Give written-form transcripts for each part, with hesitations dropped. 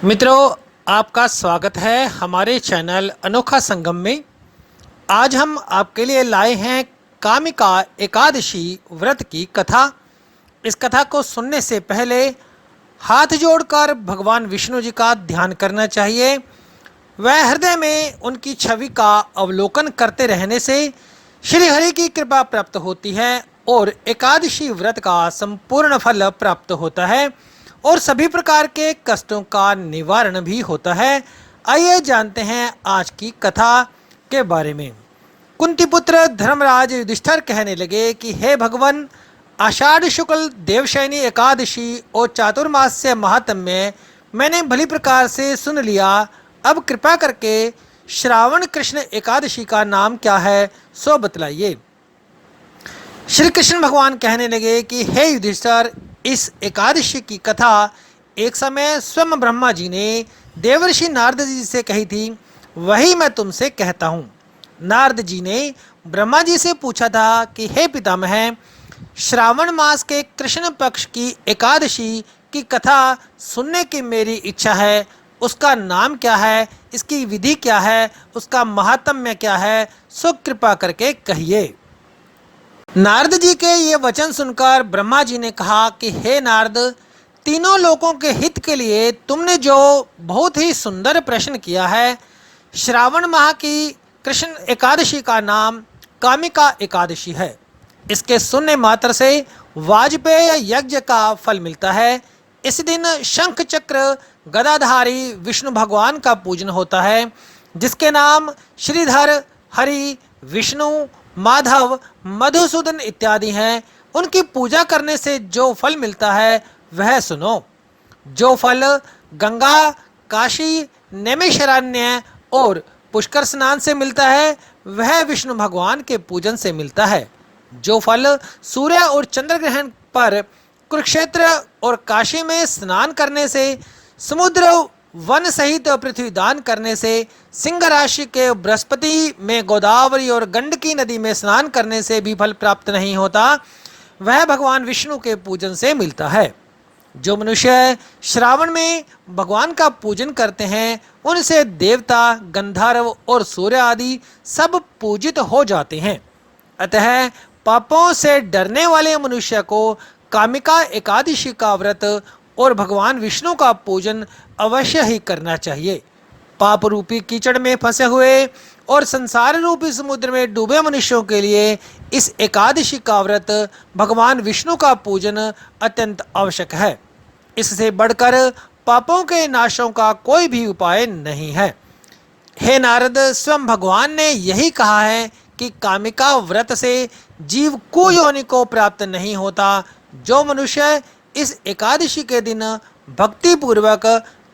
मित्रों, आपका स्वागत है हमारे चैनल अनोखा संगम में। आज हम आपके लिए लाए हैं कामिका एकादशी व्रत की कथा। इस कथा को सुनने से पहले हाथ जोड़कर भगवान विष्णु जी का ध्यान करना चाहिए। वह हृदय में उनकी छवि का अवलोकन करते रहने से श्री हरि की कृपा प्राप्त होती है और एकादशी व्रत का संपूर्ण फल प्राप्त होता है और सभी प्रकार के कष्टों का निवारण भी होता है। आइए जानते हैं आज की कथा के बारे में। कुंती पुत्र धर्मराज युधिष्ठिर कहने लगे कि हे भगवान, आषाढ़ शुक्ल देवशयनी एकादशी और चातुर्मास्य महात्म्य मैंने भली प्रकार से सुन लिया। अब कृपा करके श्रावण कृष्ण एकादशी का नाम क्या है सो बतलाइए। श्री कृष्ण भगवान कहने लगे कि हे युधिष्ठिर, इस एकादशी की कथा एक समय स्वयं ब्रह्मा जी ने देवर्षि नारद जी से कही थी, वही मैं तुमसे कहता हूँ। नारद जी ने ब्रह्मा जी से पूछा था कि हे पितामह, श्रावण मास के कृष्ण पक्ष की एकादशी की कथा सुनने की मेरी इच्छा है। उसका नाम क्या है, इसकी विधि क्या है, उसका महात्म्य क्या है, सो कृपा करके कहिए। नारद जी के ये वचन सुनकर ब्रह्मा जी ने कहा कि हे नारद, तीनों लोगों के हित के लिए तुमने जो बहुत ही सुंदर प्रश्न किया है। श्रावण माह की कृष्ण एकादशी का नाम कामिका एकादशी है। इसके सुनने मात्र से वाजपेय यज्ञ का फल मिलता है। इस दिन शंख चक्र गदाधारी विष्णु भगवान का पूजन होता है, जिसके नाम श्रीधर, हरि, विष्णु, माधव, मधुसूदन इत्यादि हैं। उनकी पूजा करने से जो फल मिलता है वह सुनो। जो फल गंगा, काशी, नैमिषारण्य और पुष्कर स्नान से मिलता है वह विष्णु भगवान के पूजन से मिलता है। जो फल सूर्य और चंद्र ग्रहण पर कुरुक्षेत्र और काशी में स्नान करने से, समुद्र वन सहित पृथ्वी दान करने से, सिंह राशि के बृहस्पति में गोदावरी और गंडकी नदी में स्नान करने से भी फल प्राप्त नहीं होता, वह भगवान विष्णु के पूजन से मिलता है। जो मनुष्य श्रावण में भगवान का पूजन करते हैं उनसे देवता, गंधर्व और सूर्य आदि सब पूजित हो जाते हैं। अतः पापों से डरने वाले मनुष्य को कामिका एकादशी का व्रत और भगवान विष्णु का पूजन अवश्य ही करना चाहिए। पाप रूपी कीचड़ में फंसे हुए और संसार रूपी समुद्र में डूबे मनुष्यों के लिए इस एकादशी का व्रत, भगवान विष्णु का पूजन अत्यंत आवश्यक है। इससे बढ़कर पापों के नाशों का कोई भी उपाय नहीं है। हे नारद, स्वयं भगवान ने यही कहा है कि कामिका व्रत से जीव कुयोनि को प्राप्त नहीं होता। जो मनुष्य इस एकादशी के दिन भक्ति पूर्वक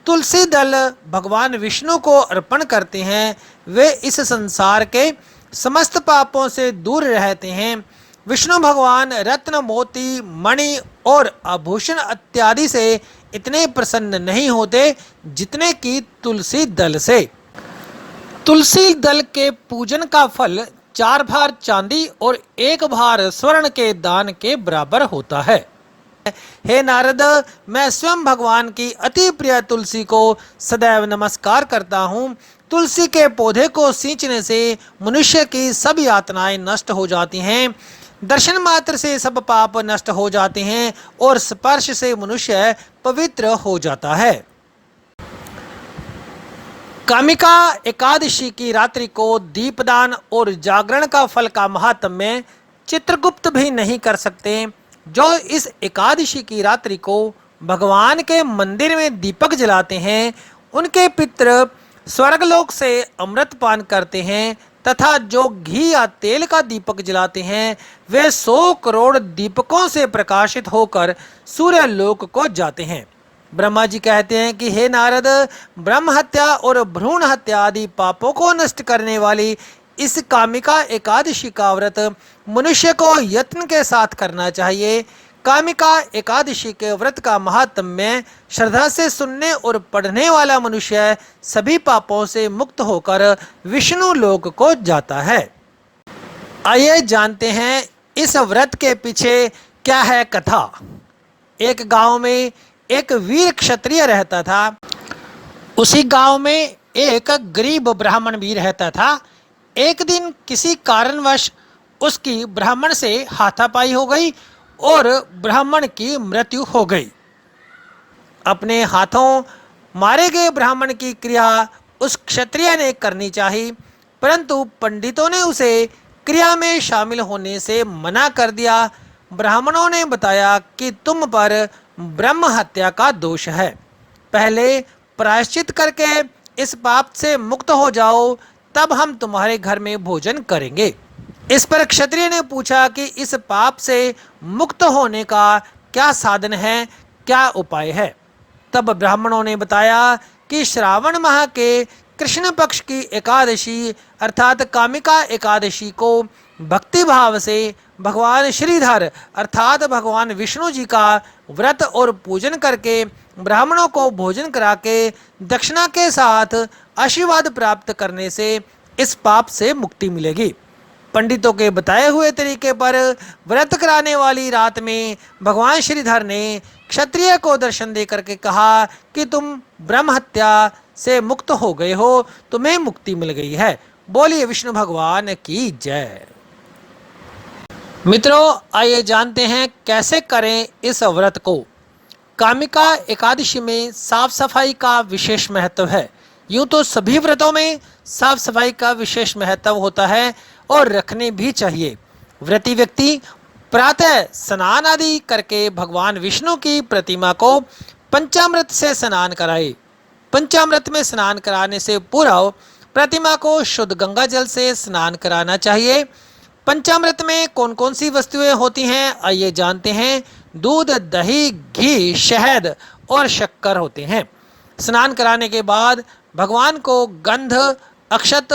तुलसी दल भगवान विष्णु को अर्पण करते हैं, वे इस संसार के समस्त पापों से दूर रहते हैं। विष्णु भगवान रत्न, मोती, मणि और आभूषण इत्यादि से इतने प्रसन्न नहीं होते जितने कि तुलसी दल से। तुलसी दल के पूजन का फल 4 भार चांदी और 1 भार स्वर्ण के दान के बराबर होता है। हे नारद, मैं स्वयं भगवान की अति प्रिय तुलसी को सदैव नमस्कार करता हूँ। तुलसी के पौधे को सींचने से मनुष्य की सब यातनाएं नष्ट हो जाती हैं। दर्शन मात्र से सब पाप नष्ट हो जाते हैं और स्पर्श से मनुष्य पवित्र हो जाता है। कामिका एकादशी की रात्रि को दीपदान और जागरण का फल का महात्म्य चित्रगुप्त भी नहीं कर सकते। जो इस एकादशी की रात्रि को भगवान के मंदिर में दीपक जलाते हैं, उनके पितृ स्वर्गलोक से अमृत पान करते हैं, तथा जो घी या तेल का दीपक जलाते हैं वे 100 करोड़ दीपकों से प्रकाशित होकर सूर्य लोक को जाते हैं। ब्रह्मा जी कहते हैं कि हे नारद, ब्रह्म हत्या और भ्रूण हत्या आदि पापों को नष्ट करने वाली इस कामिका एकादशी का व्रत मनुष्य को यत्न के साथ करना चाहिए। कामिका एकादशी के व्रत का महात्म्य श्रद्धा से सुनने और पढ़ने वाला मनुष्य सभी पापों से मुक्त होकर विष्णु लोक को जाता है। आइए जानते हैं इस व्रत के पीछे क्या है कथा। एक गांव में एक वीर क्षत्रिय रहता था। उसी गांव में एक गरीब ब्राह्मण भी रहता था। एक दिन किसी कारणवश उसकी ब्राह्मण से हाथापाई हो गई और ब्राह्मण की मृत्यु हो गई। अपने हाथों मारे गए ब्राह्मण की क्रिया उस क्षत्रिय ने करनी चाहिए, परंतु पंडितों ने उसे क्रिया में शामिल होने से मना कर दिया। ब्राह्मणों ने बताया कि तुम पर ब्रह्म हत्या का दोष है, पहले प्रायश्चित करके इस पाप से मुक्त हो जाओ, तब हम तुम्हारे घर में भोजन करेंगे। इस पर क्षत्रिय ने पूछा कि इस पाप से मुक्त होने का क्या साधन है, क्या उपाय है। तब ब्राह्मणों ने बताया कि श्रावण माह के कृष्ण पक्ष की एकादशी अर्थात कामिका एकादशी को भक्ति भाव से भगवान श्रीधर अर्थात भगवान विष्णु जी का व्रत और पूजन करके ब्राह्मणों को भोजन करा के दक्षिणा के साथ आशीर्वाद प्राप्त करने से इस पाप से मुक्ति मिलेगी। पंडितों के बताए हुए तरीके पर व्रत कराने वाली रात में भगवान श्रीधर ने क्षत्रिय को दर्शन दे करके कहा कि तुम ब्रह्म हत्या से मुक्त हो गए हो, तुम्हें मुक्ति मिल गई है। बोलिए विष्णु भगवान की जय। मित्रों, आइए जानते हैं कैसे करें इस व्रत को। कामिका एकादशी में साफ सफाई का विशेष महत्व है। यूं तो सभी व्रतों में साफ सफाई का विशेष महत्व होता है और रखने भी चाहिए। व्रती व्यक्ति प्रातः स्नान आदि करके भगवान विष्णु की प्रतिमा को पंचामृत से स्नान कराए। पंचामृत में स्नान कराने से पूर्व प्रतिमा को शुद्ध गंगा जल से स्नान कराना चाहिए। पंचामृत में कौन कौन सी वस्तुएं होती हैं, आइए जानते हैं। दूध, दही, घी, शहद और शक्कर होते हैं। स्नान कराने के बाद भगवान को गंध, अक्षत,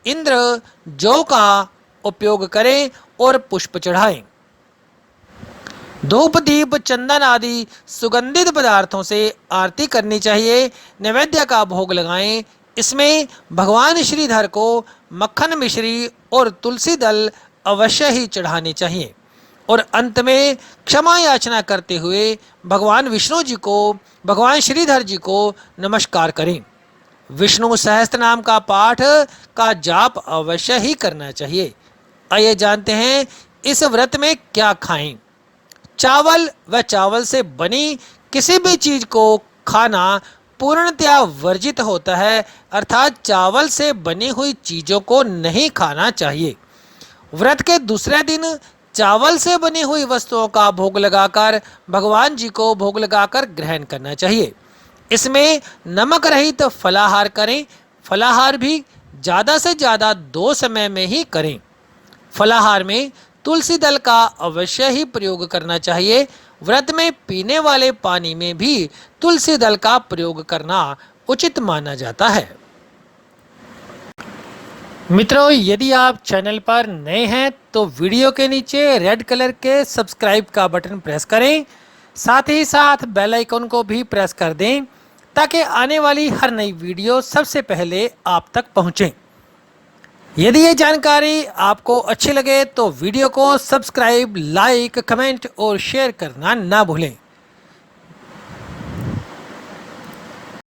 इंद्र, जौ का उपयोग करें और पुष्प चढ़ाएं। धूप, दीप, चंदन आदि सुगंधित पदार्थों से आरती करनी चाहिए। नैवेद्य का भोग लगाएं। इसमें भगवान श्रीधर को मक्खन, मिश्री और तुलसी दल अवश्य ही चढ़ाने चाहिए। और अंत में क्षमा याचना करते हुए भगवान विष्णु जी को, भगवान श्रीधर जी को नमस्कार करें। विष्णु सहस्त्र नाम का पाठ का जाप अवश्य ही करना चाहिए। आइए जानते हैं इस व्रत में क्या खाएं। चावल व चावल से बनी किसी भी चीज को खाना पूर्णतया वर्जित होता है, अर्थात चावल से बनी हुई चीजों को नहीं खाना चाहिए। व्रत के दूसरे दिन चावल से बनी हुई वस्तुओं का भोग लगाकर भगवान जी को भोग लगाकर ग्रहण करना चाहिए। इसमें नमक रहित फलाहार करें। फलाहार भी ज़्यादा से ज़्यादा 2 समय में ही करें। फलाहार में तुलसी दल का अवश्य ही प्रयोग करना चाहिए। व्रत में पीने वाले पानी में भी तुलसी दल का प्रयोग करना उचित माना जाता है। मित्रों, यदि आप चैनल पर नए हैं तो वीडियो के नीचे रेड कलर के सब्सक्राइब का बटन प्रेस करें, साथ ही साथ बेल आइकन को भी प्रेस कर दें ताकि आने वाली हर नई वीडियो सबसे पहले आप तक पहुंचे। यदि ये जानकारी आपको अच्छी लगे तो वीडियो को सब्सक्राइब, लाइक, कमेंट और शेयर करना ना भूलें।